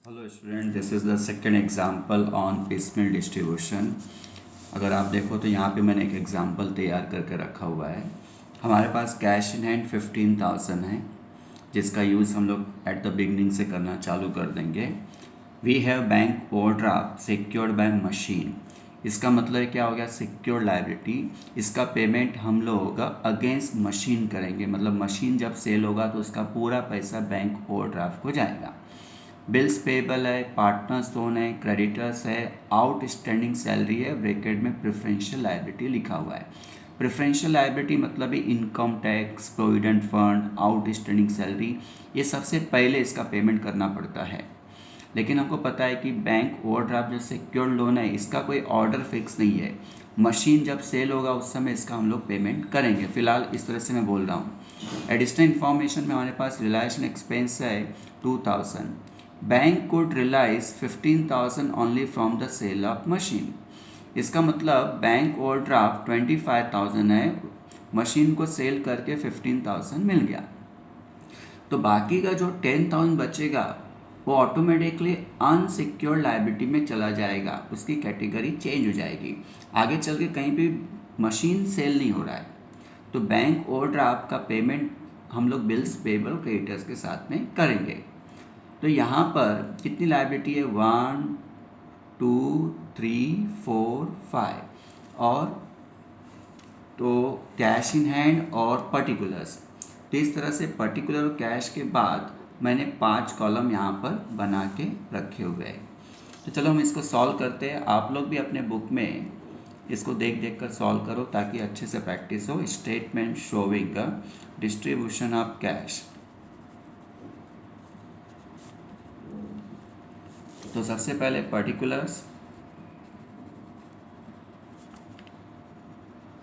Hello student, this is the second example on piecemeal distribution. अगर आप देखो तो यहाँ पे मैंने एक एग्जांपल तैयार करके रखा हुआ है। हमारे पास कैश इन हैंड 15,000 है, जिसका यूज़ हम लोग एट द बिगनिंग से करना चालू कर देंगे। We have bank overdraft secured by machine. इसका मतलब क्या हो गया? Secure liability. इसका पेमेंट हम लोग अगेंस्ट मशीन करेंगे, मतलब मशीन जब सेल होगा तो उसका पूरा पैसा बैंक ओवरड्राफ्ट को जाएगा। बिल्स पेबल है, पार्टनर्स लोन है, क्रेडिटर्स है, आउटस्टैंडिंग सैलरी है, ब्रैकेट में प्रेफरेंशियल लायबिलिटी लिखा हुआ है। प्रेफरेंशियल लायबिलिटी मतलब income tax, provident fund, outstanding salary, ये सबसे पहले इसका पेमेंट करना पड़ता है। लेकिन हमको पता है कि बैंक ओवरड्राफ्ट जो सिक्योर लोन है, इसका कोई ऑर्डर फिक्स नहीं है। मशीन जब सेल होगा उस समय इसका हम लोग पेमेंट करेंगे। फिलहाल इस तरह से मैं बोल रहा हूँ। एडिशनल इन्फॉर्मेशन में हमारे पास रिलायशन एक्सपेंस है 2000। Bank could realise 15,000 only from the sale of machine. इसका मतलब बैंक ओवरड्राफ्ट 25,000 है, मशीन को सेल करके 15,000 मिल गया। तो बाकी का जो 10,000 बचेगा वो ऑटोमेटिकली अनसिक्योर्ड लायबिलिटी में चला जाएगा, उसकी कैटेगरी चेंज हो जाएगी। आगे चल के कहीं भी मशीन सेल नहीं हो रहा है तो बैंक ओवरड्राफ्ट का पेमेंट हम लोग बिल्स पेबल क्रेडिटर्स के साथ में करेंगे। तो यहाँ पर कितनी लायबिलिटी है? 1 2 3 4 5 और तो कैश इन हैंड और पर्टिकुलर्स। तो इस तरह से पर्टिकुलर और कैश के बाद मैंने 5 कॉलम यहाँ पर बना के रखे हुए हैं। तो चलो हम इसको सॉल्व करते हैं। आप लोग भी अपने बुक में इसको देख देख कर सॉल्व करो ताकि अच्छे से प्रैक्टिस हो। Statement showing distribution of cash. तो सबसे पहले particulars,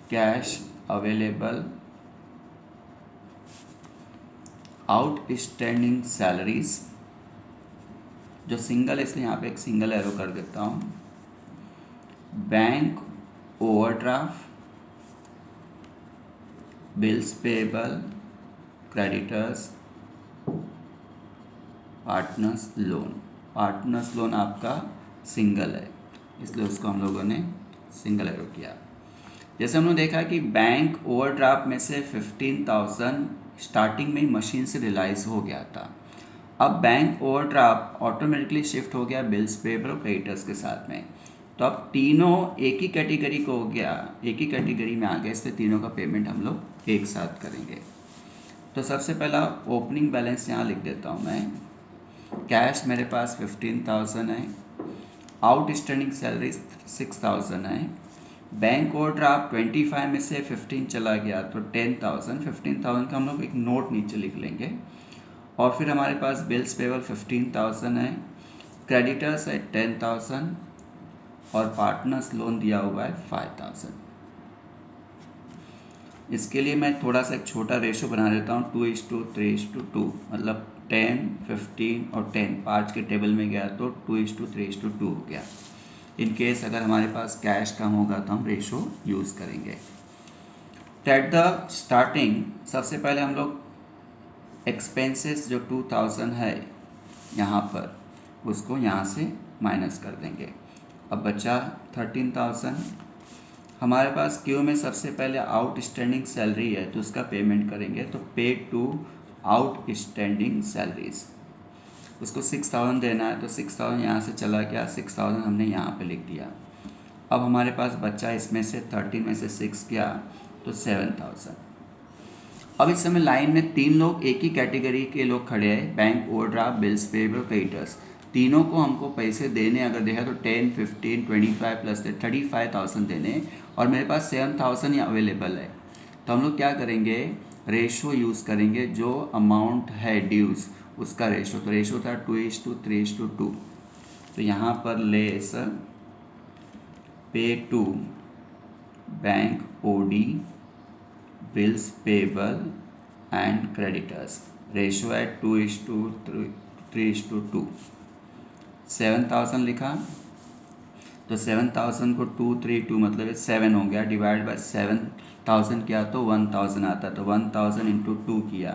cash available, outstanding salaries, जो सिंगल है इसलिए यहाँ पे एक सिंगल एरो कर देता हूँ, bank overdraft, bills payable, creditors, partners loan. Partners loan आपका सिंगल है इसलिए उसको हम लोगों ने सिंगल एरो किया। जैसे हमने देखा कि बैंक ओवरड्राफ्ट में से 15,000 स्टार्टिंग में ही मशीन से रिलाइज हो गया था। अब बैंक ओवरड्राफ्ट ऑटोमेटिकली शिफ्ट हो गया बिल्स पेबल और क्रेडिटर्स के साथ में। तो अब तीनों एक ही कैटेगरी को हो गया, एक ही कैटेगरी में आ गए, इसलिए तीनों का पेमेंट हम लोग एक साथ करेंगे। तो सबसे पहला ओपनिंग बैलेंस यहाँ लिख देता हूँ मैं। कैश मेरे पास 15,000 है, आउटस्टैंडिंग सैलरी 6,000 है, बैंक ओवरड्राफ्ट 25 में से 15 चला गया तो 10,000। 15,000 का हम लोग एक नोट नीचे लिख लेंगे। और फिर हमारे पास बिल्स पेबल 15,000 है, क्रेडिटर्स है 10,000 और पार्टनर्स लोन दिया हुआ है 5,000। इसके लिए मैं थोड़ा सा एक छोटा रेशो बना देता हूँ, 2:3:2, मतलब 10, 15 और 10 5 के टेबल में गया तो 2:3:2 हो गया। इन केस अगर हमारे पास कैश कम होगा तो हम रेशो यूज़ करेंगे। एट द स्टार्टिंग सबसे पहले हम लोग एक्सपेंसेस जो 2,000 है यहाँ पर, उसको यहाँ से माइनस कर देंगे। अब बचा 13,000। हमारे पास क्यू में सबसे पहले आउटस्टैंडिंग सैलरी है तो उसका पेमेंट करेंगे। तो पे टू आउटस्टैंडिंग सैलरीज, उसको 6,000 देना है तो 6,000 यहाँ से चला गया, 6,000 हमने यहाँ पे लिख दिया। अब हमारे पास बच्चा इसमें से 13 में से 6 गया तो 7,000। अब इस समय लाइन में तीन लोग एक ही कैटेगरी के लोग खड़े हैं, bank overdraft, bills payable, creditors. तीनों को हमको पैसे देने अगर देखा तो 10, 15, 25 प्लस 35,000 देने और मेरे पास 7,000 ही अवेलेबल है। तो हम लोग क्या करेंगे? रेशो यूज़ करेंगे, जो अमाउंट है ड्यूज उसका रेशो। तो रेशो था 2:3:2। तो यहाँ पर less pay to bank OD, bills payable and creditors, ratio है 2:3:2। 7,000 लिखा तो 7,000 को 2:3:2 मतलब 7 हो गया, डिवाइड बाय 7,000 किया तो 1,000 आता। तो 1,000 इंटू 2 किया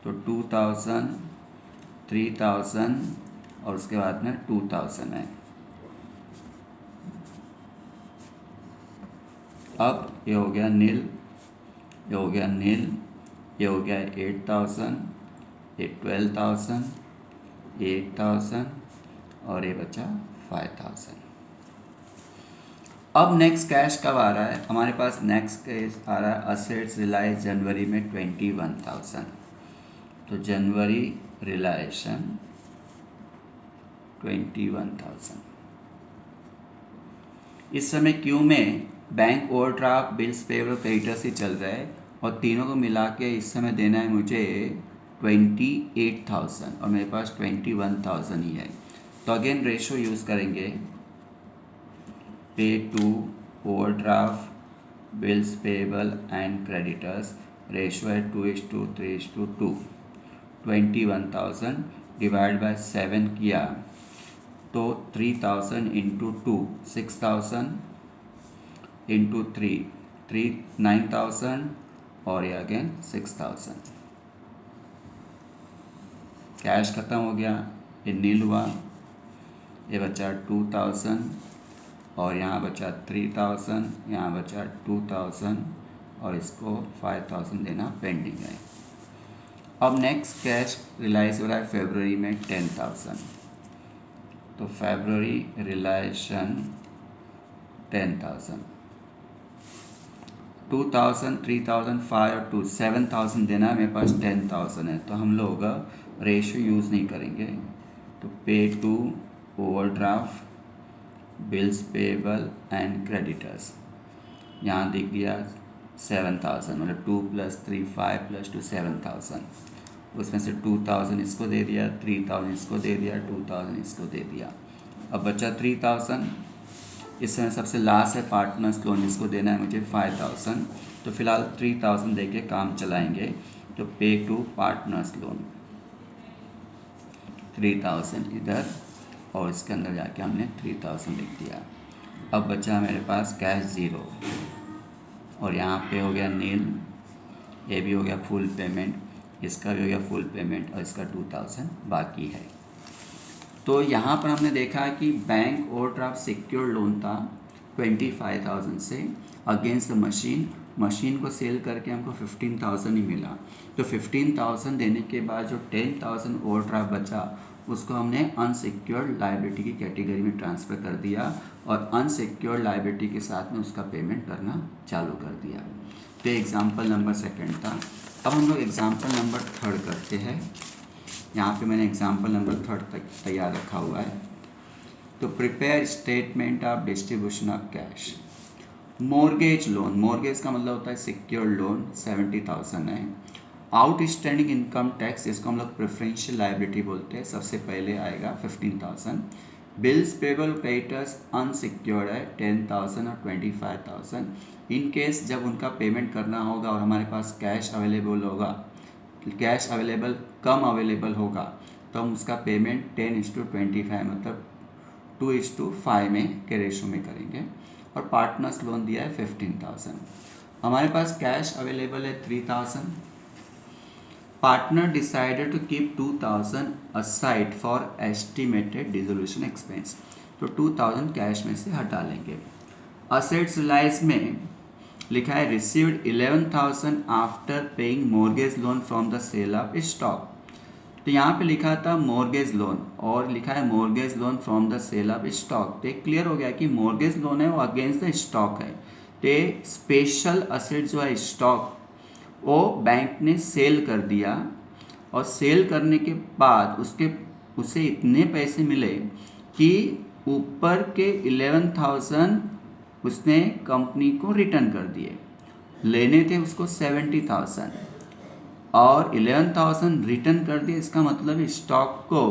तो 2,000, 3,000, और उसके बाद में 2000 है। अब ये हो गया नील, ये हो गया नील, ये हो गया 8000, ये 12000, 8000 और ये बचा 5000। अब नेक्स्ट कैश कब आ रहा है हमारे पास? नेक्स्ट कैश आ रहा है असेट्स रिलाइज जनवरी में 21,000। तो जनवरी रिलायशन 21,000। इस समय क्यू में bank overdraft, bills payable, creditors ही चल रहा है और तीनों को मिला के इस समय देना है मुझे 28,000 और मेरे पास 21,000 ही है। तो अगेन रेशो यूज़ करेंगे, pay to overdraft, bills payable and creditors, ratio है 2:3:2। 21,000 डिवाइड बाय 7 किया तो 3,000 इंटू 2 6,000 इंटू 3 9,000 और ये अगेन 6,000। कैश ख़त्म हो गया, ये नील हुआ, ये बचा 2,000 और यहाँ बचा 3,000, यहाँ बचा 2,000 और इसको 5,000 देना पेंडिंग है। अब नेक्स्ट कैश रिलाइज हो रहा है फरवरी में 10,000। तो फरवरी रिलायशन 10,000, 2,000, 3,000, 5 और 2 7,000 देना है, मेरे पास 10,000 है। तो हम लोग रेशियो यूज़ नहीं करेंगे। तो pay to overdraft, bills payable and creditors, यहाँ दिख गया 7,000, मतलब 2 + 3 5 + 2 7,000। उसमें से 2,000 इसको दे दिया, 3,000 इसको दे दिया, 2,000 इसको दे दिया। अब बचा 3,000। इस समय सबसे लास्ट है पार्टनर्स लोन, इसको देना है मुझे 5,000। तो फिलहाल 3,000 दे के काम चलाएंगे। तो पे टू पार्टनर्स लोन 3,000 इधर और इसके अंदर जाके हमने 3,000 लिख दिया। अब बचा मेरे पास कैश 0 और यहाँ पे हो गया नील, ये भी हो गया फुल पेमेंट, इसका भी हो गया फुल पेमेंट और इसका 2,000 बाकी है। तो यहाँ पर हमने देखा कि बैंक ओवरड्राफ्ट सिक्योर लोन था 25,000 से अगेंस्ट द मशीन को सेल करके हमको 15,000 ही मिला। तो 15,000 देने के बाद जो 10,000 ओवरड्राफ्ट बचा उसको हमने अनसिक्योर्ड लायबिलिटी की कैटेगरी में ट्रांसफ़र कर दिया और अनसिक्योर्ड लायबिलिटी के साथ में उसका पेमेंट करना चालू कर दिया। तो एग्जाम्पल नंबर 2 था। अब हम लोग एग्जाम्पल नंबर 3 करते हैं। यहाँ पे मैंने एग्जाम्पल नंबर 3 तक तैयार रखा हुआ है। तो prepare statement of distribution of cash. Mortgage loan, mortgage का मतलब होता है सिक्योर लोन, 70,000 है। आउटस्टैंडिंग इनकम टैक्स, इसको हम लोग प्रेफरेंशियल लायबिलिटी बोलते हैं, सबसे पहले आएगा 15,000। बिल्स पेबल क्रेडिटर्स अनसिक्योर्ड है 10,000 और 25,000। इन केस जब उनका पेमेंट करना होगा और हमारे पास कैश अवेलेबल होगा, कैश अवेलेबल कम अवेलेबल होगा तो हम उसका पेमेंट 10:25 मतलब 2:5 में के रेशो में करेंगे। और पार्टनर्स लोन दिया है 15,000। हमारे पास कैश अवेलेबल है 3,000। Partner decided to keep 2,000 aside for estimated dissolution expense. तो 2,000 कैश में से हटा लेंगे। असेट्स रिलाइज में लिखा है received 11,000 after paying mortgage loan from the sale of stock. तो यहाँ पे लिखा था मॉर्गेज लोन और लिखा है mortgage loan from the sale of stock. तो क्लियर हो गया कि मॉर्गेज लोन है वो अगेंस्ट द स्टॉक है। तो स्पेशल असेट जो है स्टॉक वो बैंक ने सेल कर दिया और सेल करने के बाद उसे इतने पैसे मिले कि ऊपर के 11,000 उसने कंपनी को रिटर्न कर दिए। लेने थे उसको 70,000 और 11,000 रिटर्न कर दिए। इसका मतलब स्टॉक को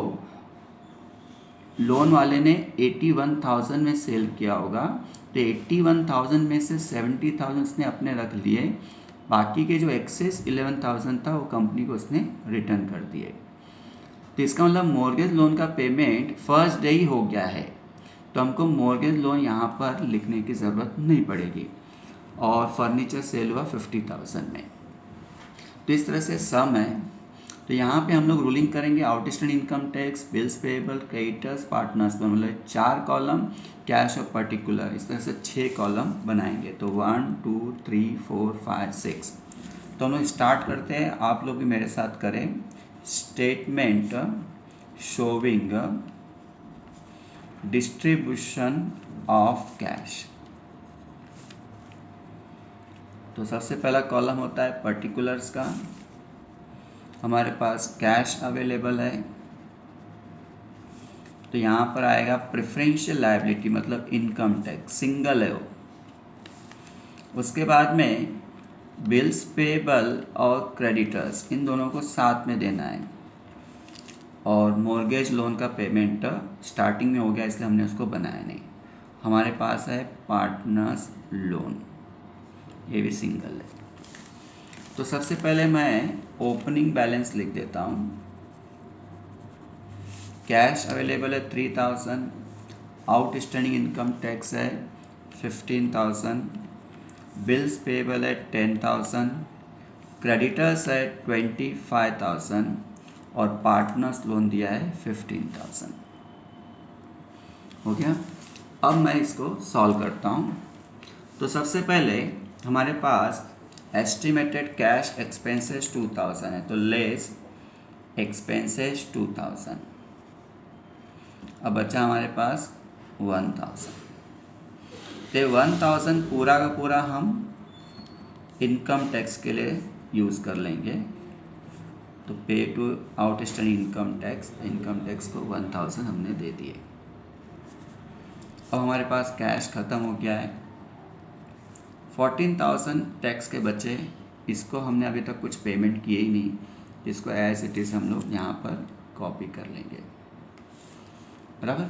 लोन वाले ने 81,000 में सेल किया होगा। तो 81,000 में से 70,000 उसने अपने रख लिए, बाकी के जो एक्सेस 11,000 था वो कंपनी को उसने रिटर्न कर दिए। तो इसका मतलब मॉर्गेज लोन का पेमेंट फर्स्ट डे ही हो गया है, तो हमको मॉर्गेज लोन यहाँ पर लिखने की ज़रूरत नहीं पड़ेगी। और फर्नीचर सेल हुआ 50,000 में। तो इस तरह से सम है। तो यहाँ पे हम लोग रूलिंग करेंगे outstanding income tax, bills payable, creditors, partners, मतलब 4 कॉलम, कैश और पर्टिकुलर, इस तरह से 6 कॉलम बनाएंगे। तो 1 2 3 4 5 6। तो हम लोग स्टार्ट करते हैं, आप लोग भी मेरे साथ करें। Statement showing distribution of cash. तो सबसे पहला कॉलम होता है पर्टिकुलर्स का। हमारे पास कैश अवेलेबल है, तो यहाँ पर आएगा प्रेफरेंशियल लायबिलिटी, मतलब इनकम टैक्स, सिंगल है वो। उसके बाद में बिल्स पेएबल और क्रेडिटर्स, इन दोनों को साथ में देना है। और मॉर्गेज लोन का पेमेंट स्टार्टिंग में हो गया, इसलिए हमने उसको बनाया नहीं। हमारे पास है पार्टनर्स लोन, ये भी सिंगल है। तो सबसे पहले मैं ओपनिंग बैलेंस लिख देता हूँ। कैश अवेलेबल है 3000, आउटस्टैंडिंग इनकम टैक्स है 15,000, बिल्स पेएबल है 10,000, क्रेडिटर्स है 25,000 और पार्टनर्स लोन दिया है 15,000। हो गया। अब मैं इसको सॉल्व करता हूँ। तो सबसे पहले हमारे पास एस्टिमेटेड कैश एक्सपेंसेस 2000 है, तो लेस एक्सपेंसेस 2000। अब बचा हमारे पास 1000। तो 1000 पूरा का पूरा हम इनकम टैक्स के लिए यूज़ कर लेंगे। तो pay to outstanding income tax को 1000 हमने दे दिए। अब हमारे पास कैश ख़त्म हो गया है। 14,000 टैक्स के बचे, इसको हमने अभी तक कुछ पेमेंट किए ही नहीं, इसको एज इट इज़ हम लोग यहाँ पर कॉपी कर लेंगे, बराबर।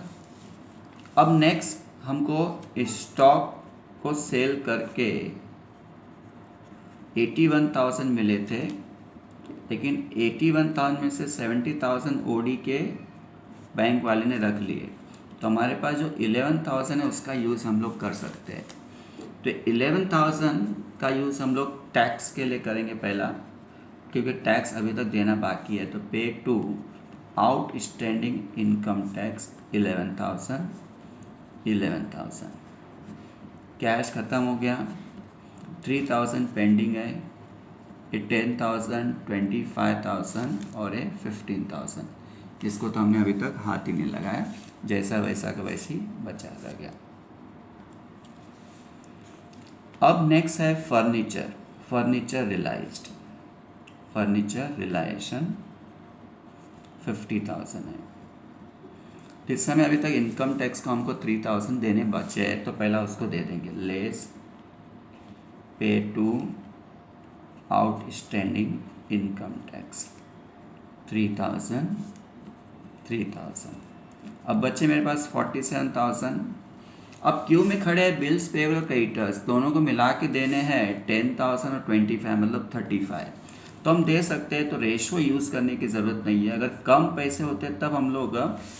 अब नेक्स्ट हमको स्टॉक को सेल करके 81,000 मिले थे, लेकिन 81,000 में से 70,000 ओडी के बैंक वाले ने रख लिए। तो हमारे पास जो 11,000 है उसका यूज़ हम लोग कर सकते हैं। तो 11,000 का यूज़ हम लोग टैक्स के लिए करेंगे पहला, क्योंकि टैक्स अभी तक देना बाकी है। तो pay to outstanding income tax 11,000। Cash ख़त्म हो गया, 3,000 पेंडिंग है, ये 10,000, 25,000 और ये 15,000। इसको तो हमने अभी तक हाथ ही नहीं लगाया, जैसा वैसा का वैसे ही बचा रह गया। अब नेक्स्ट है फर्नीचर रिलाइजेशन 50,000 है। इस समय अभी तक इनकम टैक्स को हमको 3,000 देने बचे हैं, तो पहला उसको दे देंगे, less pay to outstanding income tax 3,000। अब बचे मेरे पास 47,000। अब क्यू में खड़े हैं बिल्स पेएबल और क्रेडिटर्स, दोनों को मिला के देने हैं 10,000 और 25, मतलब 35। तो हम दे सकते हैं, तो रेशो यूज़ करने की ज़रूरत नहीं है। अगर कम पैसे होते तब हम लोग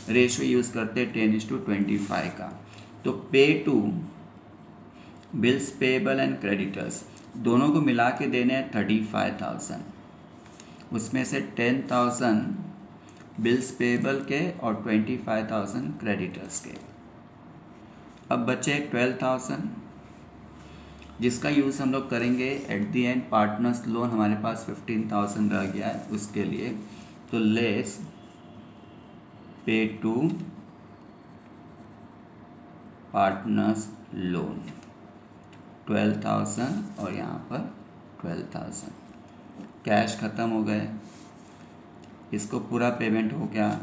रेशो यूज़ करते 10:25 का। तो pay to bills payable and creditors, दोनों को मिला के देने हैं 35,000। उसमें से 10,000 बिल्स पेएबल के और 25,000 क्रेडिटर्स के। अब बचे 12,000, जिसका यूज़ हम लोग करेंगे at the and partners loan. हमारे पास 15,000 रह गया है उसके लिए, तो less pay to partners loan 12,000 और यहाँ पर 12,000। कैश ख़त्म हो गए, इसको पूरा पेमेंट हो गया,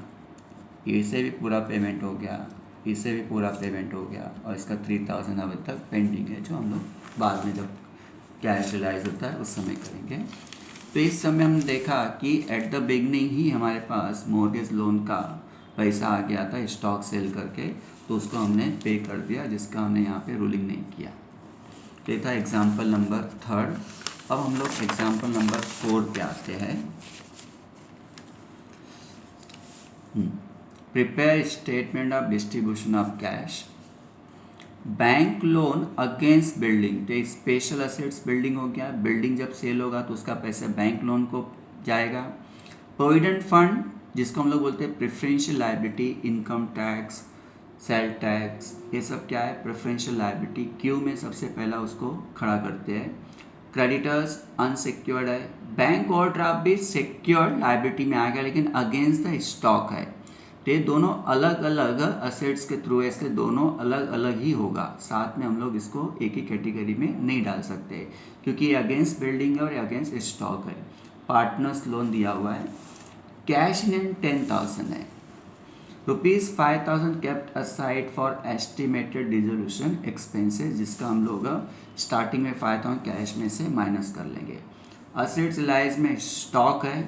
इसे भी पूरा पेमेंट हो गया, इसे भी पूरा पेमेंट हो गया, और इसका 3,000 अभी तक पेंडिंग है, जो हम लोग बाद में जब कैश रिलाइज होता है उस समय करेंगे। तो इस समय हम देखा कि एट द बिगनिंग ही हमारे पास मॉर्गेज लोन का पैसा आ गया था स्टॉक सेल करके, तो उसको हमने पे कर दिया, जिसका हमने यहाँ पे रूलिंग नहीं किया। तो ये था एग्जाम्पल नंबर 3। अब हम लोग एग्जाम्पल नंबर 4 पे आते हैं। Prepare statement of distribution of cash. Bank loan against building, तो स्पेशल असेट्स बिल्डिंग हो गया। बिल्डिंग जब सेल होगा तो उसका पैसा बैंक लोन को जाएगा। प्रोविडेंट फंड जिसको हम लोग बोलते हैं preferential liability, income tax, sale tax, ये सब क्या है प्रेफरेंशियल लायबिलिटी, क्यू में सबसे पहला उसको खड़ा करते हैं। क्रेडिटर्स अनसिक्योर्ड है, बैंक ओवरड्राफ्ट भी सिक्योर्ड लायबिलिटी में आ गया लेकिन अगेंस्ट द स्टॉक है, तो ये दोनों अलग अलग असेट्स के थ्रू है, इसलिए दोनों अलग अलग ही होगा, साथ में हम लोग इसको एक ही कैटेगरी में नहीं डाल सकते क्योंकि ये अगेंस्ट बिल्डिंग है और अगेंस्ट स्टॉक है। पार्टनर्स लोन दिया हुआ है, कैश इन 10,000 है, ₹5,000 kept aside for estimated dissolution expenses, जिसका हम लोग स्टार्टिंग में 5,000 कैश में से माइनस कर लेंगे। असेट्स लाइज में स्टॉक है,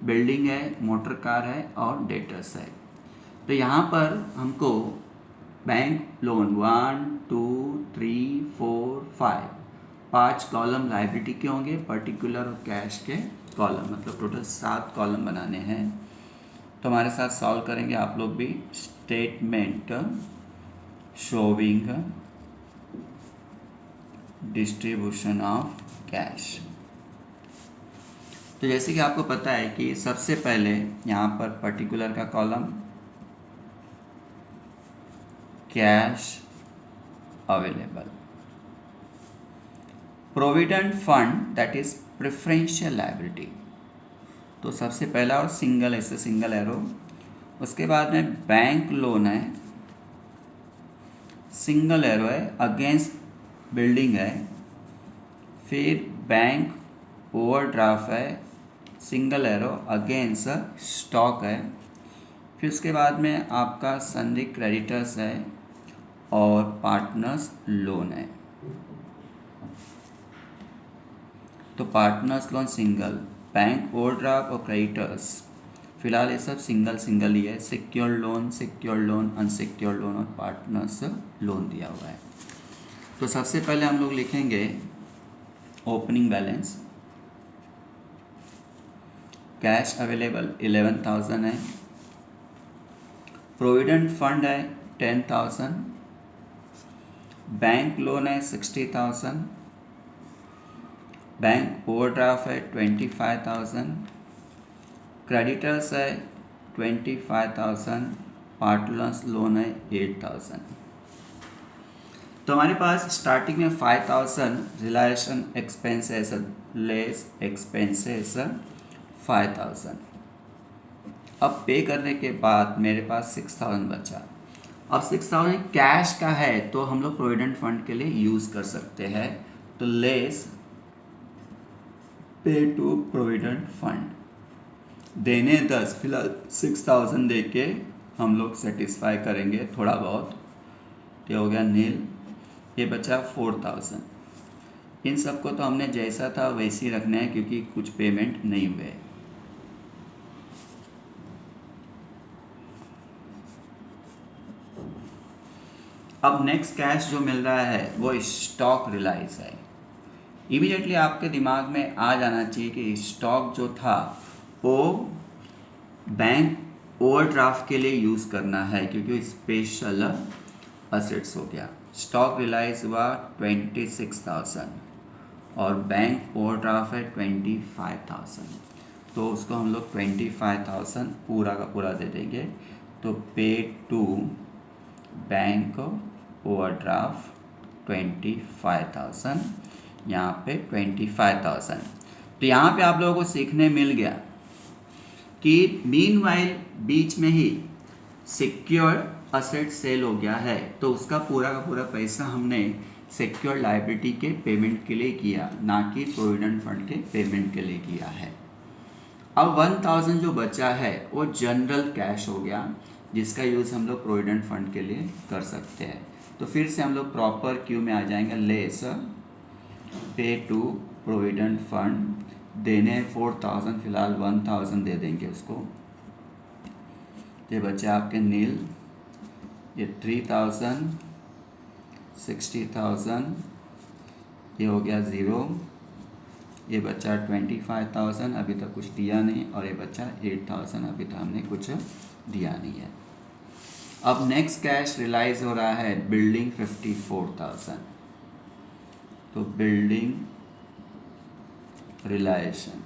बिल्डिंग है, मोटर कार है और डेटर्स है। तो यहाँ पर हमको बैंक लोन 1 2 3 4 5 5 कॉलम लाइबिलिटी के होंगे, पर्टिकुलर और कैश के कॉलम, मतलब टोटल 7 कॉलम बनाने हैं। तो हमारे साथ सॉल्व करेंगे आप लोग भी। Statement showing distribution of cash. तो जैसे कि आपको पता है कि सबसे पहले यहाँ पर पर्टिकुलर का column cash available, provident fund that is preferential liability, तो सबसे पहला और सिंगल ऐसे सिंगल एरो। उसके बाद में बैंक लोन है, सिंगल एरो है, अगेंस्ट बिल्डिंग है। फिर बैंक ओवरड्राफ्ट है, सिंगल एरो, अगेंस्ट स्टॉक है। फिर उसके बाद में आपका सन्ड्री क्रेडिटर्स है और पार्टनर्स लोन है। तो partners loan single, bank overdraft और क्रेडिटर्स फिलहाल ये सब सिंगल सिंगल ही है। सिक्योर्ड लोन, अनसिक्योर्ड लोन और पार्टनर्स लोन दिया हुआ है। तो सबसे पहले हम लोग लिखेंगे ओपनिंग बैलेंस। कैश अवेलेबल 11,000 है, प्रोविडेंट फंड है 10,000, बैंक लोन है 60,000, बैंक ओवरड्राफ्ट है 25,000, क्रेडिटर्स है 25,000, पार्टनर्स लोन है 8,000। तो हमारे पास स्टार्टिंग में 5,000 रिलायेशन एक्सपेंसेस लेस एक्सपेंसेस 5,000। अब पे करने के बाद मेरे पास 6,000 बचा। अब 6,000 कैश का है तो हम लोग प्रोविडेंट फंड के लिए यूज़ कर सकते हैं, तो less pay to provident fund, देने 10, फिलहाल 6,000 दे के हम लोग सेटिस्फाई करेंगे थोड़ा बहुत, ये हो गया नील। ये बचा 4,000। इन सबको तो हमने जैसा था वैसे ही रखना है क्योंकि कुछ पेमेंट नहीं हुए। अब नेक्स्ट कैश जो मिल रहा है वो स्टॉक रिलाइज है। इमीडिएटली आपके दिमाग में आ जाना चाहिए कि स्टॉक जो था वो बैंक ओवरड्राफ्ट के लिए यूज़ करना है क्योंकि स्पेशल असेट्स हो गया। स्टॉक रिलाइज हुआ 26,000 और बैंक ओवरड्राफ्ट है 25,000, तो उसको हम लोग 25,000 पूरा का पूरा दे देंगे। तो पे टू बैंक ओवरड्राफ्ट 25,000, यहाँ पे 25,000। तो यहाँ पे आप लोगों को सीखने मिल गया कि मीनवाइल बीच में ही सिक्योर्ड असेट सेल हो गया है, तो उसका पूरा का पूरा पैसा हमने सिक्योर्ड लायबिलिटी के पेमेंट के लिए किया, ना कि प्रोविडेंट फंड के पेमेंट के लिए किया है। अब 1,000 जो बचा है वो जनरल कैश हो गया, जिसका यूज़ हम लोग प्रोविडेंट फंड के लिए कर सकते हैं। तो फिर से हम लोग प्रॉपर क्यू में आ जाएंगे, less pay to provident fund, देने 4,000, फिलहाल 1,000 दे देंगे उसको। ये बचे आपके नील, ये 3,000, 60,000, ये हो गया ज़ीरो, ये बचा 25,000, अभी तक कुछ दिया नहीं, और ये बचा 8,000, अभी तक हमने कुछ दिया नहीं है। अब नेक्स्ट कैश रिलाइज हो रहा है बिल्डिंग 54,000, तो बिल्डिंग रिलायेशन,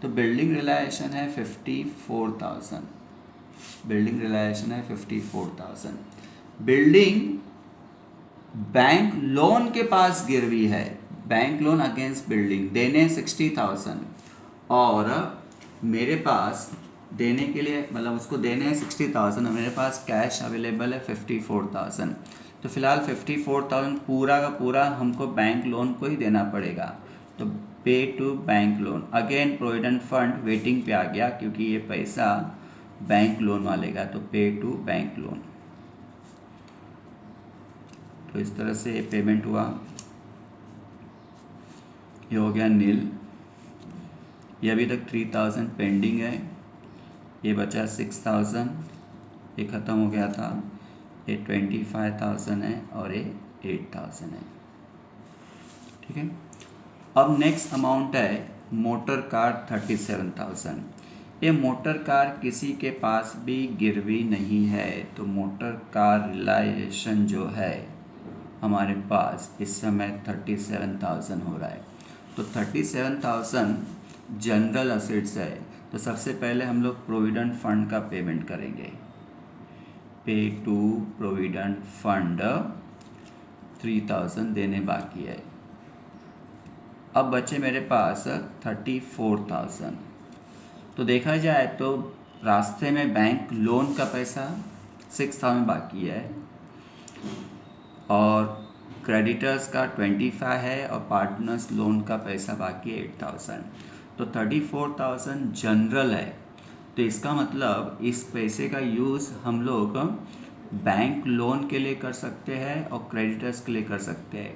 तो बिल्डिंग रिलायेशन है 54,000, बिल्डिंग रिलायेशन है 54,000। बिल्डिंग बैंक लोन के पास गिरवी है, बैंक लोन अगेंस्ट बिल्डिंग देने 60,000 और मेरे पास देने के लिए मतलब उसको देने हैं 60,000 और मेरे पास कैश अवेलेबल है 54,000। तो फिलहाल 54,000 पूरा का पूरा हमको बैंक लोन को ही देना पड़ेगा। तो pay to bank loan, again provident fund waiting पे आ गया क्योंकि ये पैसा बैंक लोन वाले का, तो पे टू बैंक लोन। तो इस तरह से ये पेमेंट हुआ, ये हो गया नील। ये अभी तक 3,000 पेंडिंग है, ये बचा 6,000, ये ख़त्म हो गया था, ये 25,000 है और ये 8,000 है। ठीक है, अब नेक्स्ट अमाउंट है मोटर कार 37,000। ये मोटर कार किसी के पास भी गिरवी नहीं है, तो मोटर कार रिलायेशन जो है हमारे पास इस समय 37,000 हो रहा है। तो 37,000 जनरल असेट्स है, तो सबसे पहले हम लोग प्रोविडेंट फंड का पेमेंट करेंगे। पे टू प्रोविडेंट फंड 3,000 देने बाकी है। अब बचे मेरे पास 34,000। तो देखा जाए तो रास्ते में बैंक लोन का पैसा 6,000 बाकी है और क्रेडिटर्स का 25 है और पार्टनर्स लोन का पैसा बाकी है 8,000। तो 34,000 जनरल है, तो इसका मतलब इस पैसे का यूज़ हम लोग बैंक लोन के लिए कर सकते हैं और क्रेडिटर्स के लिए कर सकते हैं।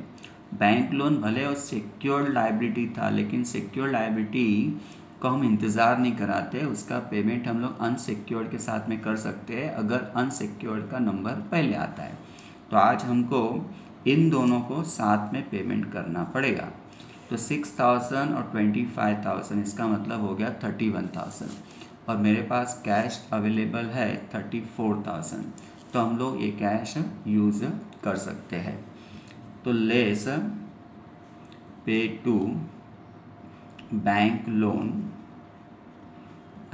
बैंक लोन भले और सिक्योर्ड लायबिलिटी था, लेकिन सिक्योर्ड लायबिलिटी को हम इंतज़ार नहीं कराते, उसका पेमेंट हम लोग अनसिक्योर्ड के साथ में कर सकते हैं अगर अनसिक्योर्ड का नंबर पहले आता है। तो आज हमको इन दोनों को साथ में पेमेंट करना पड़ेगा। तो 6,000 और 25,000, इसका मतलब हो गया 31,000 और मेरे पास कैश अवेलेबल है 34,000, तो हम लोग ये कैश यूज़ कर सकते हैं। तो less pay to bank loan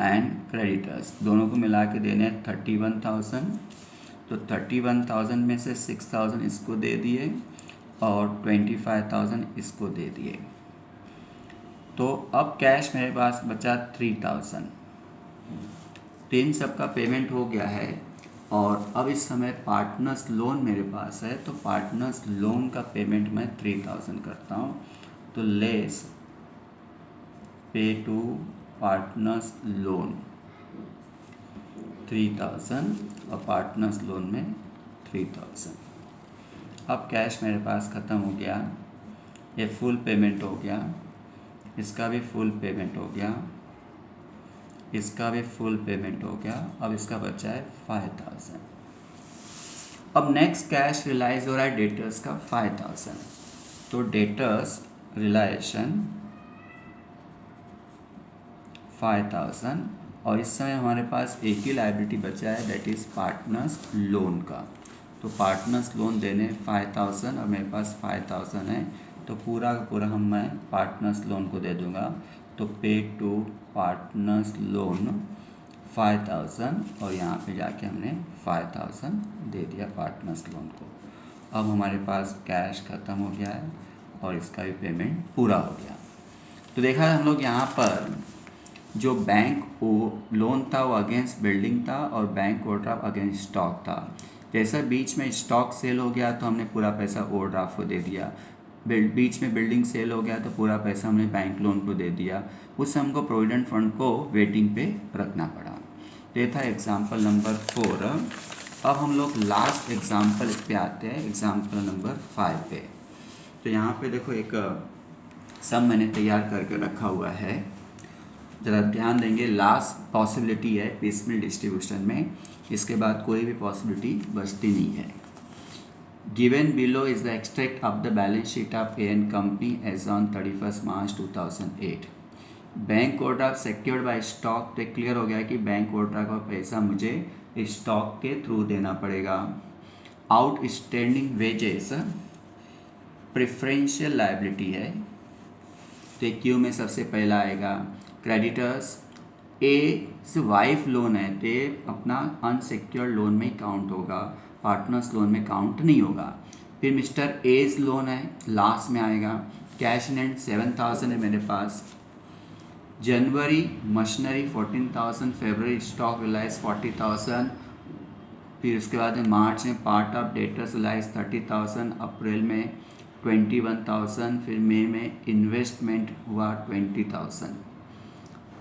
and creditors, दोनों को मिला के देने 31,000। तो 31,000 में से 6,000 इसको दे दिए और 25,000 इसको दे दिए। तो अब कैश मेरे पास बचा 3,000। तो इन सब का पेमेंट हो गया है और अब इस समय पार्टनर्स लोन मेरे पास है, तो पार्टनर्स लोन का पेमेंट मैं 3,000 करता हूँ। तो less pay to partners loan 3,000 और पार्टनर्स लोन में 3,000। अब कैश मेरे पास ख़त्म हो गया, ये फुल पेमेंट हो गया, इसका भी फुल पेमेंट हो गया, इसका भी फुल पेमेंट हो गया। अब इसका बचा है 5,000। अब नेक्स्ट कैश रिलाइज हो रहा है डेटर्स का 5,000। तो डेटर्स रिलायेशन 5,000 और इस समय हमारे पास एक ही लायबिलिटी बचा है, दैट इज़ पार्टनर्स लोन का। तो पार्टनर्स लोन देने 5,000 और मेरे पास 5,000 है, तो पूरा का पूरा मैं पार्टनर्स लोन को दे दूंगा। तो पे टू पार्टनर्स लोन 5,000 और यहाँ पे जाके हमने 5,000 दे दिया पार्टनर्स लोन को। अब हमारे पास कैश ख़त्म हो गया है और इसका भी पेमेंट पूरा हो गया। तो देखा हम लोग यहाँ पर जो बैंक लोन था वो अगेंस्ट बिल्डिंग था और बैंक ओवरड्राफ्ट अगेंस्ट स्टॉक था। जैसा बीच में स्टॉक सेल हो गया तो हमने पूरा पैसा ओवरड्राफ्ट को दे दिया, बीच में बिल्डिंग सेल हो गया तो पूरा पैसा हमने बैंक लोन को दे दिया, उससे हमको प्रोविडेंट फंड को वेटिंग पे रखना पड़ा। तो ये था एग्जाम्पल नंबर 4। अब हम लोग लास्ट एग्जाम्पल पे आते हैं, एग्जाम्पल नंबर 5 पे। तो यहाँ पे देखो एक सब मैंने तैयार करके रखा हुआ है, ज़रा ध्यान देंगे। लास्ट पॉसिबिलिटी है पिसमिल डिस्ट्रीब्यूशन में, इसके बाद कोई भी पॉसिबिलिटी बचती नहीं है। Given below is the extract of the balance sheet of an company as on 31 March 2008। Bank overdraft secured by stock, तो क्लियर हो गया कि बैंक ओवरड्राफ्ट का पैसा मुझे स्टॉक के थ्रू देना पड़ेगा। आउटस्टैंडिंग वेजेस प्रेफरेंशियल लायबिलिटी है, तो क्यू में सबसे पहला आएगा। क्रेडिटर्स ए से वाइफ लोन है तो ये अपना अनसिक्योर्ड लोन में काउंट होगा, पार्टनर्स लोन में काउंट नहीं होगा। फिर मिस्टर एज लोन है, लास्ट में आएगा। कैश इन हैंड 7,000 है मेरे पास। जनवरी मशीनरी 14,000, फरवरी स्टॉक रिलाइज 40,000, फिर उसके बाद में मार्च में पार्ट ऑफ डेटर्स रिलाइज 30,000, अप्रैल में 21,000, फिर मई में इन्वेस्टमेंट हुआ 20,000।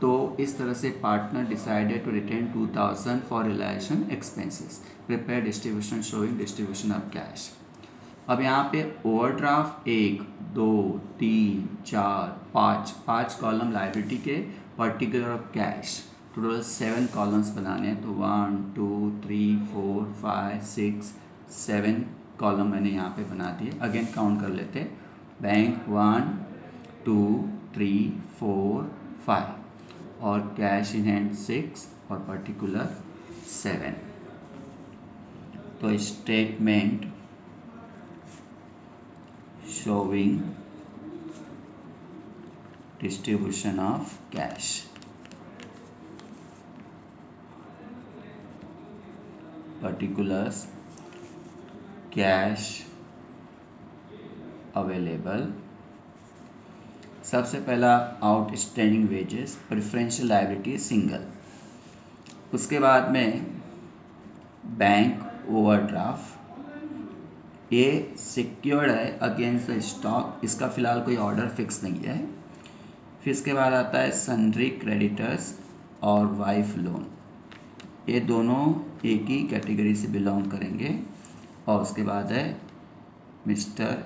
तो इस तरह से partner decided to retain 2,000 for realisation expenses. Prepare distribution showing distribution of cash. अब यहाँ पे ओवरड्राफ्ट 1 2 3 4 5 कॉलम लाइबिलिटी के, particular of cash, total 7 columns बनाने हैं। तो 1 2 3 4 5 6 7 कॉलम मैंने यहाँ पे बना दिए। अगेन काउंट कर लेते। बैंक 1 2 3 4 5 और कैश इन हैंड 6 और पर्टिकुलर 7। तो statement showing distribution of cash, particulars, cash available। सबसे पहला outstanding wages, preferential liability single. उसके बाद में बैंक ओवरड्राफ्ट, ये सिक्योर्ड है अगेंस्ट द स्टॉक, इसका फ़िलहाल कोई ऑर्डर फिक्स नहीं है। फिर इसके बाद आता है सन्ड्री क्रेडिटर्स और वाइफ लोन, ये दोनों एक ही कैटेगरी से बिलोंग करेंगे। और उसके बाद है mister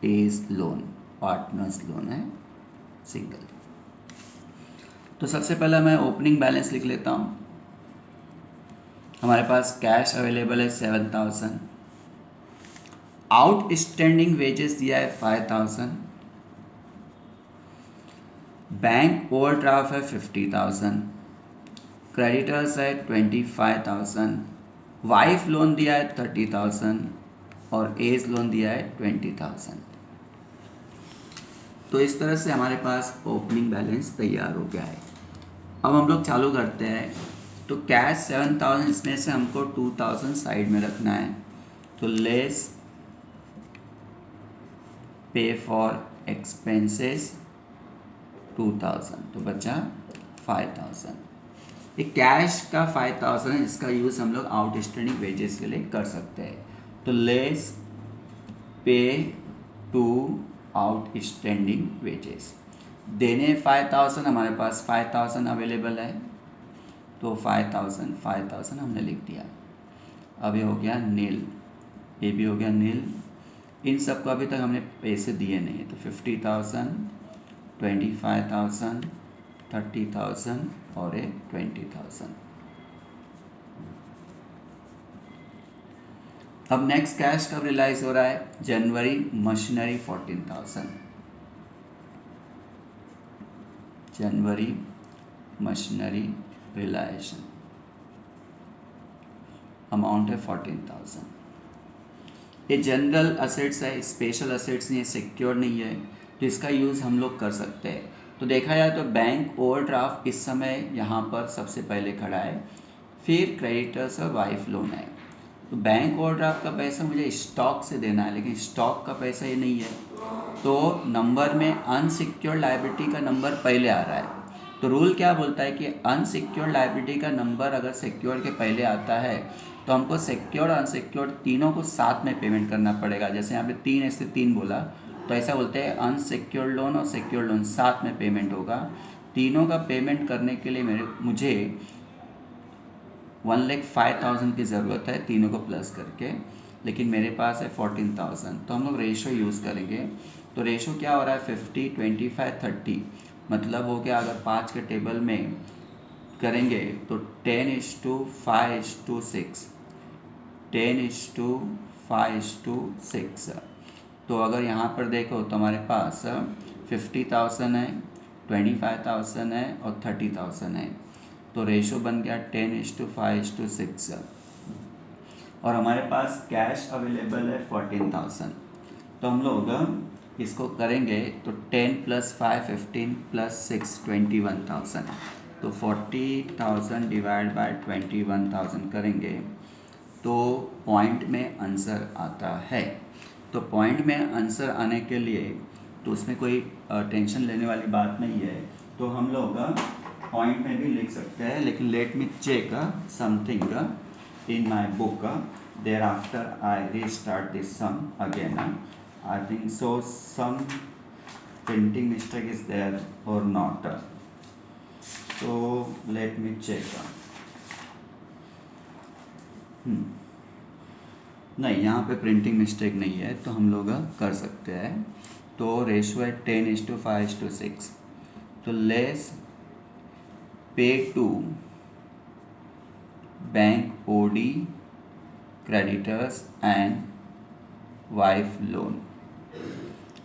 A's loan, partners loan है सिंगल। तो सबसे पहला मैं ओपनिंग बैलेंस लिख लेता हूँ। हमारे पास कैश अवेलेबल है 7,000, आउटस्टैंडिंग वेजेस दिया है 5,000, बैंक ओवरड्राफ्ट है 50,000, क्रेडिटर्स है 25,000, वाइफ लोन दिया है 30,000 और एज लोन दिया है 20,000। तो इस तरह से हमारे पास ओपनिंग बैलेंस तैयार हो गया है। अब हम लोग चालू करते हैं। तो कैश 7,000, इसमें से हमको 2,000 साइड में रखना है। तो लेस पे फॉर एक्सपेंसेस 2,000, तो बचा 5,000। ये कैश का 5,000 है, इसका यूज़ हम लोग आउटस्टैंडिंग वेजेस के लिए कर सकते हैं। तो less pay to outstanding wages, देने 5,000, हमारे पास 5,000 अवेलेबल है, तो 5,000 हमने लिख दिया। अब ये हो गया नील, ये भी हो गया नील। इन सब को अभी तक हमने पैसे दिए नहीं है। तो 50,000, 25,000, 30,000 और एक 20,000। अब नेक्स्ट कैश कब रिलाइज हो रहा है? जनवरी मशीनरी 14,000, जनवरी मशीनरी रिलायशन अमाउंट है 14,000। ये जनरल असेट्स है, स्पेशल असेट्स नहीं है, सिक्योर नहीं है, तो इसका यूज़ हम लोग कर सकते हैं। तो देखा जाए तो बैंक ओवरड्राफ्ट इस समय यहाँ पर सबसे पहले खड़ा है, फिर क्रेडिटर्स और वाइफ लोन है। तो बैंक ओवरड्राफ्ट का पैसा मुझे स्टॉक से देना है, लेकिन स्टॉक का पैसा ये नहीं है, तो नंबर में अनसिक्योर्ड लायबिलिटी का नंबर पहले आ रहा है। तो रूल क्या बोलता है कि अनसिक्योर्ड लायबिलिटी का नंबर अगर सिक्योर्ड के पहले आता है तो हमको सिक्योर्ड अनसिक्योर्ड तीनों को साथ में पेमेंट करना पड़ेगा। जैसे यहाँ पे 3 ऐसे 3 बोला, तो ऐसा बोलते हैं अनसिक्योर्ड लोन और सिक्योर्ड लोन साथ में पेमेंट होगा। तीनों का पेमेंट करने के लिए मुझे 1,05,000 की ज़रूरत है, तीनों को प्लस करके, लेकिन मेरे पास है 14,000। तो हम लोग रेशो यूज़ करेंगे। तो रेशो क्या हो रहा है? 50, 25, 30, मतलब हो गया अगर 5 के टेबल में करेंगे तो 10:5:6, 10:5:6। तो अगर यहाँ पर देखो तो हमारे पास 50,000 है, 25,000 है और 30,000 है। तो रेशो बन गया 10:5:6। और हमारे पास कैश अवेलेबल है 14,000। तो हम लोग इसको करेंगे तो 10 + 5 15 + 6 21,000, तो 40,000 डिवाइड बाय 21,000 करेंगे तो पॉइंट में आंसर आता है। तो पॉइंट में आंसर आने के लिए तो उसमें कोई टेंशन लेने वाली बात नहीं है, तो हम लोग पॉइंट में भी लिख सकते हैं, लेकिन let me check something in my book. Thereafter I restart this sum again. I think so some printing mistake is there or not. So let me check. नहीं, यहाँ पे प्रिंटिंग मिस्टेक नहीं है, तो हम लोग कर सकते हैं। तो रेशो है 10:5:6, तो less pay to bank OD creditors and wife loan,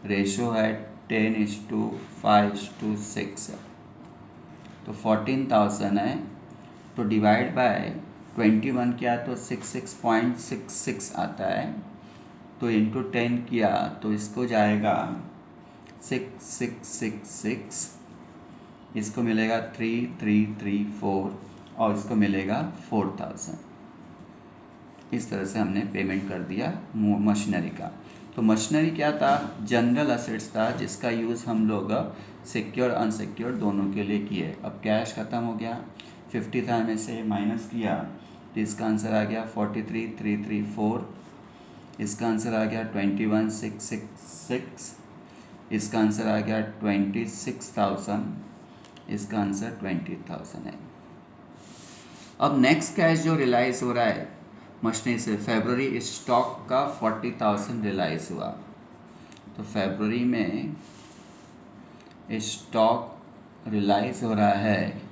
ratio है 10:5:6, तो 14,000 है, तो डिवाइड बाय 21 किया तो 66.66 आता है, तो इंटू 10 किया तो इसको जाएगा 6666, इसको मिलेगा 3334 और इसको मिलेगा 4000। इस तरह से हमने पेमेंट कर दिया मशीनरी का। तो मशीनरी क्या था? जनरल असेट्स था, जिसका यूज़ हम लोग सिक्योर अनसिक्योर दोनों के लिए किए। अब कैश ख़त्म हो गया, 50,000 में से माइनस किया तो इसका आंसर आ गया 43,334, इसका आंसर आ गया 21,666, इसका आंसर आ गया 26,000, इसका आंसर 20,000 है। अब नेक्स्ट कैश जो रिलाइज हो रहा है मशीनरी से, फरवरी स्टॉक का 40,000 रिलाइज हुआ, तो फरवरी में स्टॉक रिलाइज हो रहा है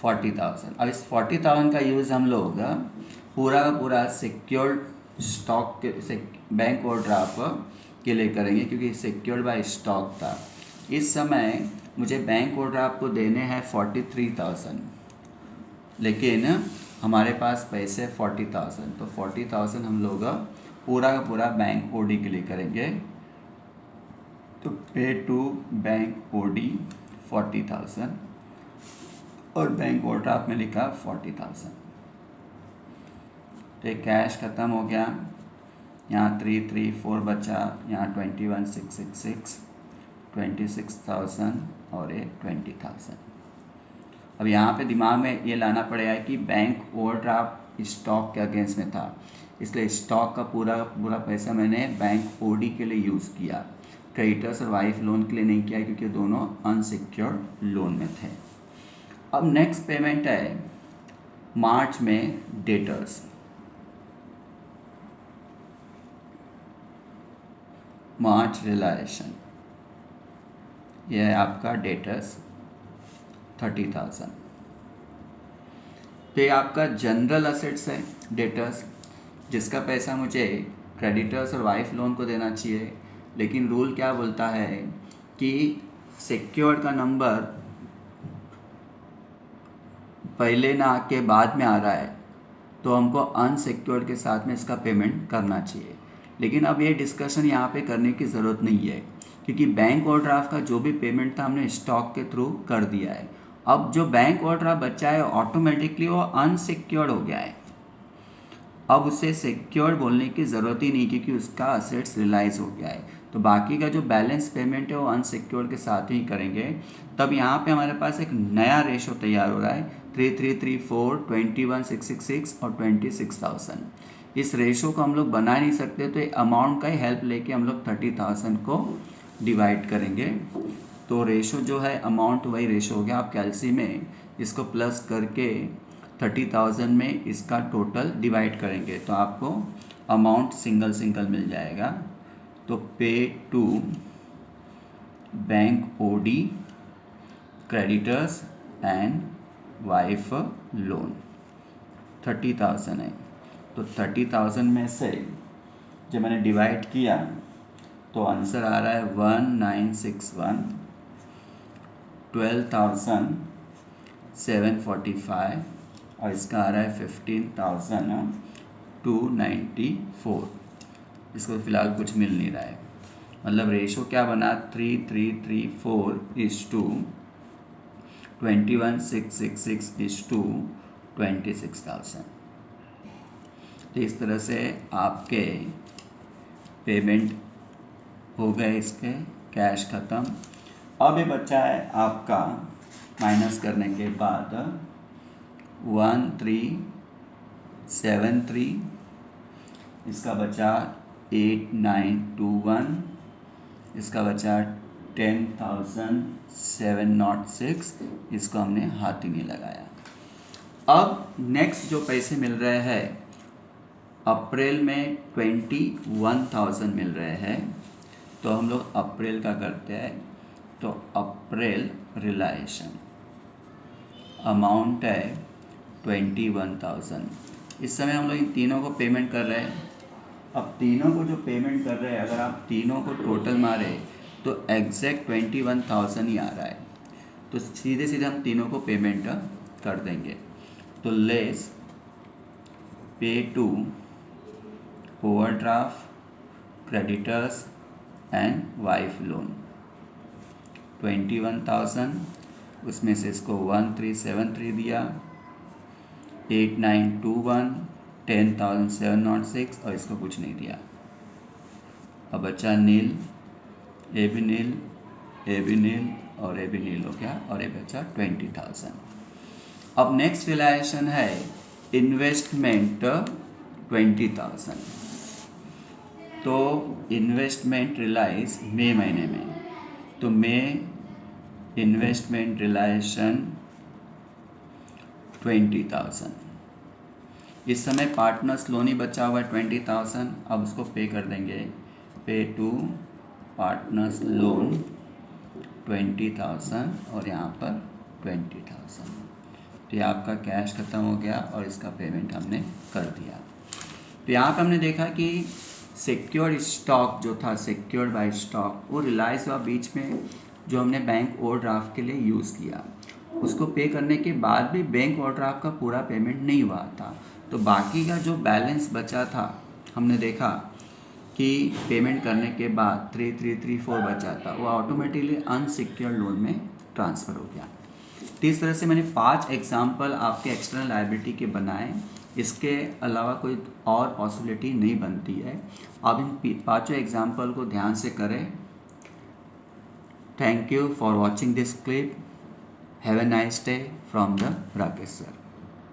40,000। अब इस 40,000 का यूज़ हम लोग पूरा का पूरा सिक्योर्ड स्टॉक के बैंक ओवरड्राफ्ट के लिए करेंगे, क्योंकि सिक्योर्ड बाय स्टॉक था। इस समय मुझे बैंक ओवरड्राफ्ट को देने हैं 43,000, लेकिन हमारे पास पैसे 40,000, तो 40,000 हम लोग पूरा का पूरा बैंक ओडी के लिए करेंगे। तो पे टू बैंक ओडी 40,000 और बैंक ओवरड्राफ्ट में लिखा 40,000। तो कैश ख़त्म हो गया, यहाँ 334 बचा, यहाँ 21,666, 26,000 और ये 20,000। अब यहाँ पे दिमाग में ये लाना पड़ेगा कि बैंक ओवरड्राफ्ट स्टॉक के अगेंस्ट में था, इसलिए स्टॉक का पूरा पूरा पैसा मैंने बैंक ओडी के लिए यूज़ किया, क्रेडिटर्स और वाइफ लोन के लिए नहीं किया, क्योंकि दोनों अनसिक्योर्ड लोन में थे। अब नेक्स्ट पेमेंट है मार्च में डेटर्स। मार्च रिलायशन, यह है आपका डेटर्स 30,000। तो ये आपका जनरल असेट्स है डेटर्स, जिसका पैसा मुझे क्रेडिटर्स और वाइफ लोन को देना चाहिए, लेकिन रूल क्या बोलता है कि सिक्योर्ड का नंबर पहले ना आके बाद में आ रहा है, तो हमको अनसिक्योर्ड के साथ में इसका पेमेंट करना चाहिए। लेकिन अब ये डिस्कशन यहाँ पे करने की ज़रूरत नहीं है, क्योंकि बैंक ओवरड्राफ्ट का जो भी पेमेंट था हमने स्टॉक के थ्रू कर दिया है। अब जो बैंक ओवरड्राफ्ट बचा है ऑटोमेटिकली वो अनसिक्योर्ड हो गया है, अब उसे सिक्योर्ड बोलने की ज़रूरत ही नहीं, क्योंकि उसका असेट्स रिलाइज हो गया है। तो बाकी का जो बैलेंस पेमेंट है वो अनसिक्योर्ड के साथ ही करेंगे। तब यहाँ पे हमारे पास एक नया रेशो तैयार हो रहा है 3334, 21,666 और 26,000। इस रेशो को हम लोग बना नहीं सकते, तो अमाउंट का ही हेल्प लेके हम लोग 30,000 को डिवाइड करेंगे। तो रेशो जो है अमाउंट वही रेशो हो गया। आप कैलसी में इसको प्लस करके 30,000 में इसका टोटल डिवाइड करेंगे तो आपको अमाउंट सिंगल सिंगल मिल जाएगा। तो pay to bank OD creditors and wife loan 30,000 है, तो 30,000 में से जब मैंने डिवाइड किया तो आंसर आ रहा है 1961, 12,745 और इसका आ रहा है 15,294। इसको फ़िलहाल कुछ मिल नहीं रहा है, मतलब रेशो क्या बना 3334:21,666:26,000। तो इस तरह से आपके पेमेंट हो गए, इसके कैश ख़त्म। अब ये बचा है आपका माइनस करने के बाद 1373, इसका बचा 8921, इसका बचा 10,706, इसको हमने हाथ ही नहीं लगाया। अब नेक्स्ट जो पैसे मिल रहे हैं अप्रैल में 21,000 मिल रहे हैं, तो हम लोग अप्रैल का करते हैं। तो अप्रैल रिलायशन अमाउंट है 21,000। इस समय हम लोग इन तीनों को पेमेंट कर रहे हैं। अब तीनों को जो पेमेंट कर रहे हैं, अगर आप तीनों को टोटल मारे तो एग्जैक्ट 21,000 ही आ रहा है। तो सीधे सीधे हम तीनों को पेमेंट कर देंगे। तो less pay to overdraft, creditors and wife loan 21,000, उसमें से इसको 1373 दिया, 8921, 10,706 और इसको कुछ नहीं दिया। अब बचा नील, ए भी नील, ए भी नील और ए भी नील हो गया, और ये बचा 20,000। अब नेक्स्ट रिलायशन है इन्वेस्टमेंट 20,000। तो इन्वेस्टमेंट रिलाइज मई महीने में, तो मई इन्वेस्टमेंट रिलायशन 20,000। इस समय पार्टनर्स लोन ही बचा हुआ है 20,000। अब उसको पे कर देंगे, पे टू पार्टनर्स लोन 20,000 और यहाँ पर 20,000। तो ये आपका कैश ख़त्म हो गया और इसका पेमेंट हमने कर दिया। तो यहाँ पर हमने देखा कि सिक्योर्ड स्टॉक जो था, सिक्योर्ड बाय स्टॉक, वो रिलाइज हुआ बीच में, जो हमने बैंक ओवरड्राफ्ट के लिए यूज़ किया। उसको पे करने के बाद भी बैंक ओवरड्राफ्ट का पूरा पेमेंट नहीं हुआ था, तो बाकी का जो बैलेंस बचा था हमने देखा कि पेमेंट करने के बाद 3334 बचा था, वो ऑटोमेटिकली अनसिक्योर्ड लोन में ट्रांसफ़र हो गया। तो इस तरह से मैंने 5 एग्जाम्पल आपके एक्सटर्नल लायबिलिटी के बनाए। इसके अलावा कोई और पॉसिबिलिटी नहीं बनती है। आप इन 5 एग्जाम्पल को ध्यान से करें। Thank you for watching this clip. Have a nice day from the Rakesh sir.